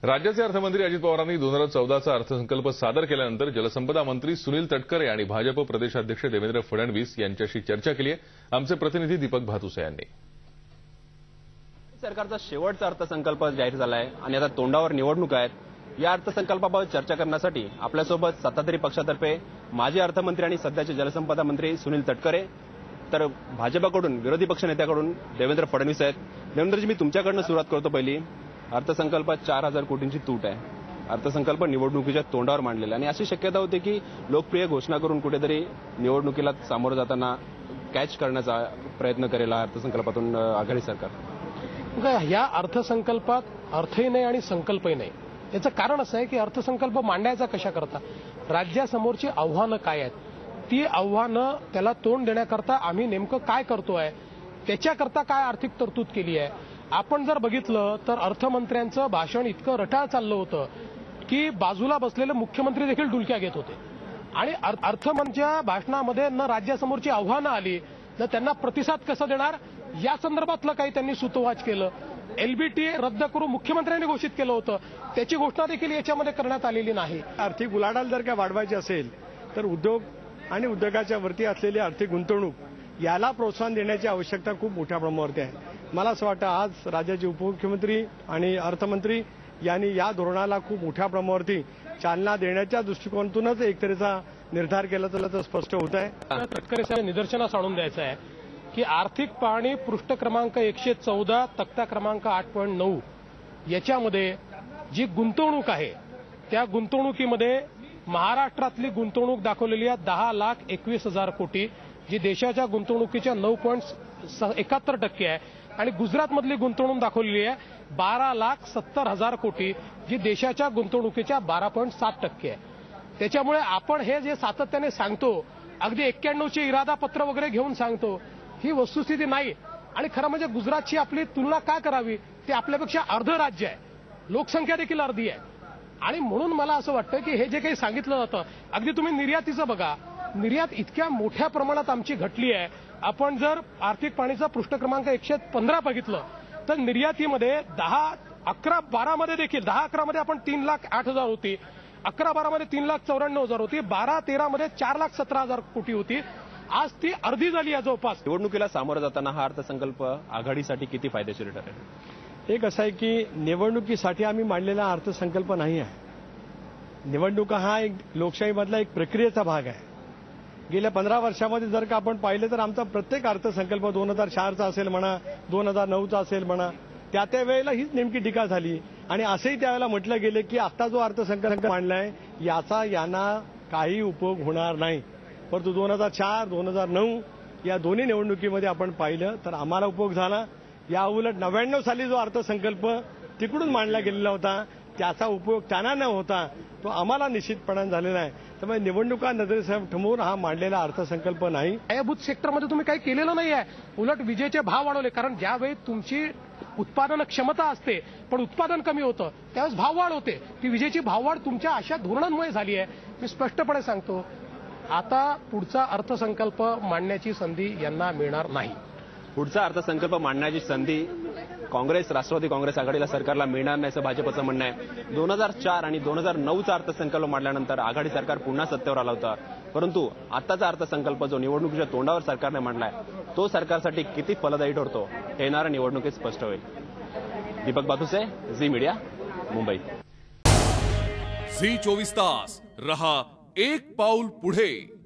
राज्याचे अर्थमंत्री अजित पवारांनी 2014चा अर्थसंकल्प सादर केल्यानंतर जलसंपदा मंत्री सुनील तटकरे आणि भाजप प्रदेशाध्यक्ष देवेंद्र फडणवीस यांच्याशी चर्चा केली आहे। आमचे प्रतिनिधी दीपक भातुसे यांनी। सरकारचा शेवटचा अर्थसंकल्प जाहीर झाला आहे आणि आता तोंडावर निवडणूक आहेत। या अर्थसंकल्पाबाबत चर्चा करण्यासाठी आपल्यासोबत सत्ताधारी पक्षातर्फे माजी अर्थमंत्री आणि सध्याचे जलसंपदा मंत्री सुनील तटकरे, तर भाजपकडून विरोधी पक्षनेत्याकडून देवेंद्र फडणवीस आहेत। देवेंद्रजी, मी तुमच्याकडनं सुरुवात करतो। पहिली, अर्थसंकल्पात 4000 कोटींची तूट आहे। अर्थसंकल्प निवडणुकीच्या तोंडावर मांडलेला आणि अशी शक्यता होती की लोकप्रिय घोषणा करून कुठेतरी निवडणुकीला सामोरं जाताना कॅच करण्याचा प्रयत्न करेल अर्थसंकल्पातून आघाडी सरकार। या अर्थसंकल्पात अर्थही नाही आणि संकल्पही नाही। याचं कारण असं आहे की अर्थसंकल्प मांडायचा कशा करता, राज्यासमोरची आव्हानं काय आहेत, ती आव्हानं त्याला तोंड देण्याकरता आम्ही नेमकं काय करतोय, त्याच्याकरता काय आर्थिक तरतूद केली आहे। आपण जर बघितलं तर अर्थमंत्र्यांचं भाषण इतकं रटाळ चाललं होतं की बाजूला बसलेले मुख्यमंत्री देखील डुलक्या घेत होते आणि अर्थमंत्र्यांच्या भाषणामध्ये न राज्यासमोरची आव्हानं आली न त्यांना प्रतिसाद कसा देणार या संदर्भातलं काही त्यांनी सूतोवाच केलं। एलबीटी रद्द करून मुख्यमंत्र्यांनी घोषित केलं होतं, त्याची घोषणा देखील याच्यामध्ये करण्यात आलेली नाही। आर्थिक उलाढाल जर काय वाढवायची असेल तर उद्योग आणि उद्योगाच्या वरती असलेली आर्थिक गुंतवणूक याला प्रोत्साहन देण्याची आवश्यकता खूप मोठ्या प्रमाणावरती आहे। मला असं वाटतं आज राज्याचे उपमुख्यमंत्री आणि अर्थमंत्री यांनी या धोरणाला खूप मोठ्या प्रमाणावरती चालना देण्याच्या दृष्टिकोनातूनच एक तऱ्हेचा निर्धार केला तर स्पष्ट होत आहे। तटकरे निदर्शनास आणून द्यायचं आहे की आर्थिक पाहणी पृष्ठ क्रमांक 114 तक्ता क्रमांक 8.9 याच्यामध्ये जी गुंतवणूक आहे त्या गुंतवणुकीमध्ये महाराष्ट्रातली गुंतवणूक दाखवलेली आहे 10,21,000 कोटी, जी देशाच्या गुंतवणुकीच्या 9.71% आहे आणि गुजरातमधली गुंतवणूक दाखवलेली आहे 12,70,000 कोटी, जी देशाच्या गुंतवणुकीच्या 12.7% आहे। त्याच्यामुळे आपण हे जे सातत्याने सांगतो, अगदी 91चे इरादा पत्र वगैरे घेऊन सांगतो, ही वस्तुस्थिती नाही। आणि खरं म्हणजे गुजरातची आपली तुलना काय करावी, ते आपल्यापेक्षा अर्ध राज्य आहे, लोकसंख्या देखील अर्धी आहे आणि म्हणून मला असं वाटतं की हे जे काही सांगितलं जातं, अगदी तुम्ही निर्यातीचं बघा, निर्यात इतक्या मोठ्या प्रमाणात आमची घटली आहे। आपण जर आर्थिक पाहणीचा पृष्ठ क्रमांक 115 बघितलं तर निर्यातीमध्ये 10, 11, 12 मध्ये देखील 10, 11 मध्ये आपण 3,08,000 होती, 11, 12 मध्ये 3,94,000 होती, 12, 13 मध्ये 4,17,000 कोटी होती, आज ती अर्धी झाली आहे जवळपास। निवडणुकीला सामोरं जाताना हा अर्थसंकल्प आघाडीसाठी किती फायदेशीर ठरेल? एक असं आहे की निवडणुकीसाठी आम्ही मांडलेला अर्थसंकल्प नाही आहे। निवडणुका हा एक लोकशाहीमधला एक प्रक्रियेचा भाग आहे। गेल्या 15 वर्षामध्ये जर का आपण पाहिलं तर आमचा प्रत्येक अर्थसंकल्प 2004चा असेल म्हणा, 2009चा असेल म्हणा, त्या वेळेला हीच नेमकी टीका झाली आणि असंही त्यावेळेला म्हटलं गेलं की आता जो अर्थसंकल्प मांडलाय याचा यांना काही उपयोग होणार नाही। परंतु 2004, 2009 या दोन्ही निवडणुकीमध्ये आपण पाहिलं तर आम्हाला उपयोग झाला। या उलट 99 साली जो अर्थसंकल्प तिकडून मांडला गेलेला होता त्याचा उपयोग त्यांना न होता तो आम्हाला निश्चितपणाने झालेला आहे। त्यामुळे निवडणुका नजरेसमोर हा मांडलेला अर्थसंकल्प नाही। पायाभूत सेक्टरमध्ये तुम्ही काही केलेलं नाही आहे, उलट विजेचे भाव वाढवले, कारण ज्यावेळी तुमची उत्पादन क्षमता असते पण उत्पादन कमी होतं त्यावेळेस भाव वाढ होते, ती विजेची भाववाढ तुमच्या अशा धोरणांमुळे झाली आहे। मी स्पष्टपणे सांगतो, आता पुढचा अर्थसंकल्प मांडण्याची संधी यांना मिळणार नाही। पुढचा अर्थसंकल्प मांडण्याची संधी काँग्रेस, राष्ट्रवादी काँग्रेस आघाडीला सरकारला मिळणार नाही असं भाजपचं म्हणणं आहे। 2004 आणि 2009चा अर्थसंकल्प मांडल्यानंतर आघाडी सरकार पुन्हा सत्तेवर आला होता, परंतु आताचा अर्थसंकल्प जो निवडणुकीच्या तोंडावर सरकारने मांडलाय तो सरकारसाठी किती फलदायी ठरतो हे येणाऱ्या निवडणुकीत स्पष्ट होईल। Deepak Bhatuse, Zee media, Mumbai. Zee 24 तास रहा एक पाऊल पुढे।